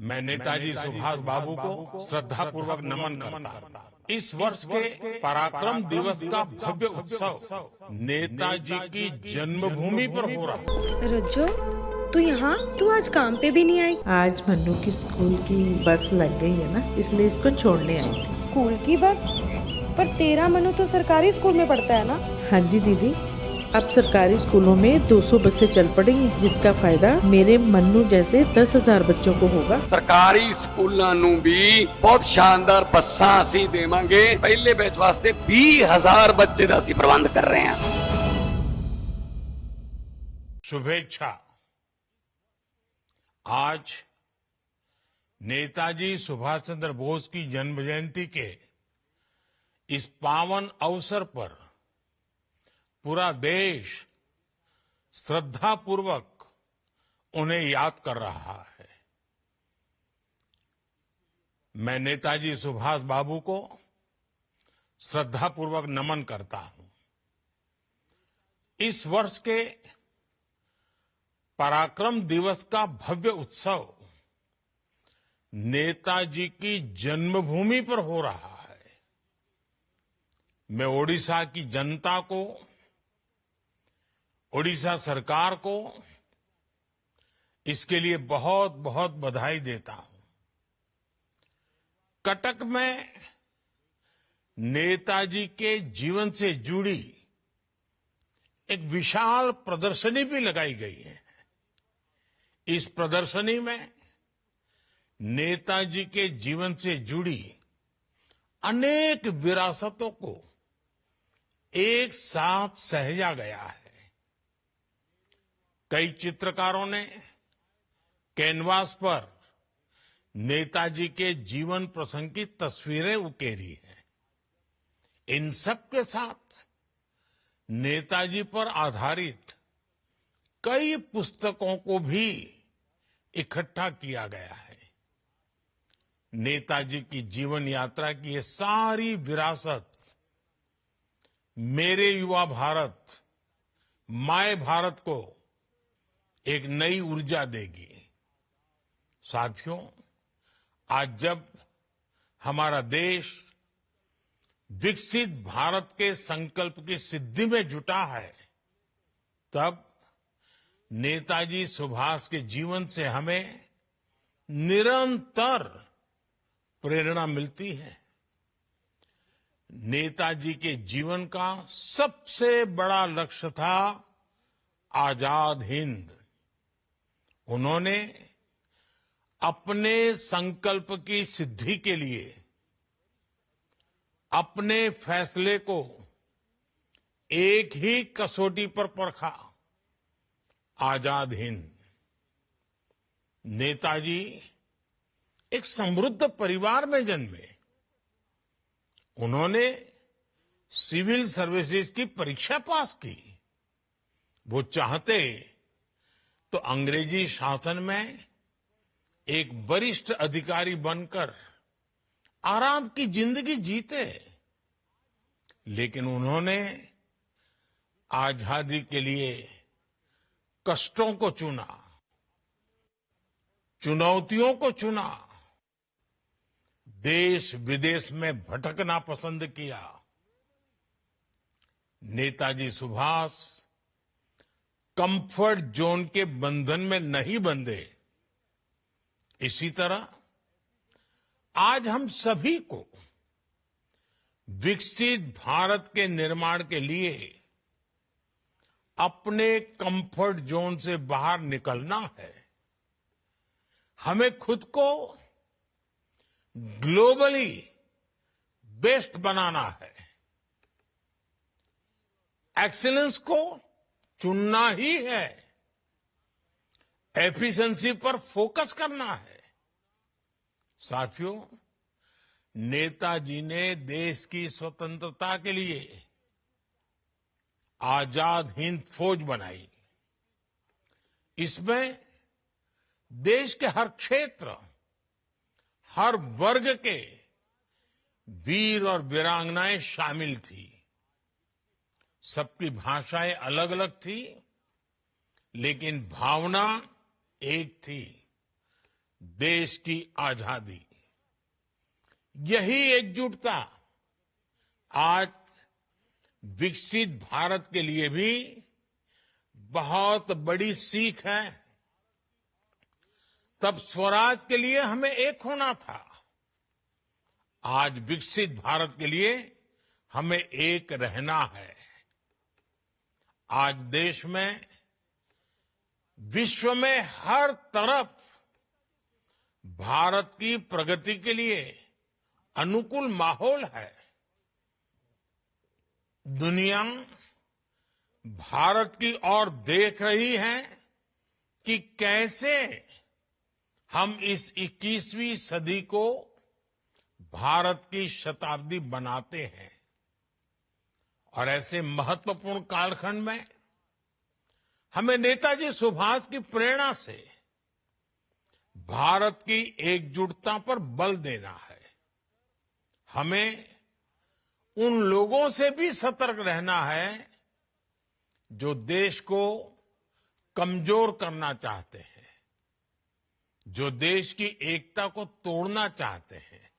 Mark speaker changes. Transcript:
Speaker 1: मैं नेताजी सुभाष बाबू को श्रद्धापूर्वक नमन करता हूँ। इस वर्ष के पराक्रम दिवस का भव्य उत्सव नेताजी की जन्मभूमि पर हो रहा है।
Speaker 2: रज्जो, तू यहाँ? तू आज काम पे भी नहीं आई?
Speaker 3: आज मन्नू की स्कूल की बस लग गई है ना, इसलिए इसको छोड़ने आई थी।
Speaker 2: स्कूल की बस? पर तेरा मन्नू तो सरकारी स्कूल में पढ़ता है ना?
Speaker 3: हाँ जी दीदी, अब सरकारी स्कूलों में 200 बसें चल पड़ेंगी, जिसका फायदा मेरे मन्नू जैसे 10,000 बच्चों को होगा।
Speaker 4: सरकारी स्कूलों ਨੂੰ भी बहुत शानदार ਬੱਸਾਂ ਅਸੀਂ ਦੇਵਾਂਗੇ। पहले बैच वास्ते 20,000 बच्चे ਦਾ ਅਸੀਂ ਪ੍ਰਬੰਧ कर रहे हैं।
Speaker 1: शुभेच्छा। आज नेताजी सुभाष चंद्र बोस की जन्म जयंती के इस पावन अवसर पर पूरा देश श्रद्धापूर्वक उन्हें याद कर रहा है। मैं नेताजी सुभाष बाबू को श्रद्धापूर्वक नमन करता हूं। इस वर्ष के पराक्रम दिवस का भव्य उत्सव नेताजी की जन्मभूमि पर हो रहा है। मैं ओडिशा की जनता को, ओडिशा सरकार को इसके लिए बहुत बहुत बधाई देता हूं। कटक में नेताजी के जीवन से जुड़ी एक विशाल प्रदर्शनी भी लगाई गई है। इस प्रदर्शनी में नेताजी के जीवन से जुड़ी अनेक विरासतों को एक साथ सहेजा गया है। कई चित्रकारों ने कैनवास पर नेताजी के जीवन प्रसंग की तस्वीरें उकेरी हैं। इन सब के साथ नेताजी पर आधारित कई पुस्तकों को भी इकट्ठा किया गया है। नेताजी की जीवन यात्रा की ये सारी विरासत मेरे युवा भारत, माय भारत को एक नई ऊर्जा देगी। साथियों, आज जब हमारा देश विकसित भारत के संकल्प की सिद्धि में जुटा है, तब नेताजी सुभाष के जीवन से हमें निरंतर प्रेरणा मिलती है। नेताजी के जीवन का सबसे बड़ा लक्ष्य था आजाद हिंद। उन्होंने अपने संकल्प की सिद्धि के लिए अपने फैसले को एक ही कसौटी पर परखा, आजाद हिंद। नेताजी एक समृद्ध परिवार में जन्मे। उन्होंने सिविल सर्विसेज की परीक्षा पास की। वो चाहते तो अंग्रेजी शासन में एक वरिष्ठ अधिकारी बनकर आराम की जिंदगी जीते, लेकिन उन्होंने आजादी के लिए कष्टों को चुना, चुनौतियों को चुना, देश विदेश में भटकना पसंद किया। नेताजी सुभाष कंफर्ट जोन के बंधन में नहीं बंधे। इसी तरह आज हम सभी को विकसित भारत के निर्माण के लिए अपने कंफर्ट जोन से बाहर निकलना है। हमें खुद को ग्लोबली बेस्ट बनाना है। एक्सीलेंस को चुनना ही है। एफिशिएंसी पर फोकस करना है। साथियों, नेताजी ने देश की स्वतंत्रता के लिए आजाद हिंद फौज बनाई। इसमें देश के हर क्षेत्र, हर वर्ग के वीर और वीरांगनाएं शामिल थी। सबकी भाषाएं अलग अलग थी, लेकिन भावना एक थी। देश की आजादी। यही एकजुटता आज विकसित भारत के लिए भी बहुत बड़ी सीख है। तब स्वराज के लिए हमें एक होना था, आज विकसित भारत के लिए हमें एक रहना है। आज देश में, विश्व में हर तरफ भारत की प्रगति के लिए अनुकूल माहौल है। दुनिया भारत की ओर देख रही है कि कैसे हम इस 21वीं सदी को भारत की शताब्दी बनाते हैं। और ऐसे महत्वपूर्ण कालखंड में हमें नेताजी सुभाष की प्रेरणा से भारत की एकजुटता पर बल देना है। हमें उन लोगों से भी सतर्क रहना है जो देश को कमजोर करना चाहते हैं, जो देश की एकता को तोड़ना चाहते हैं।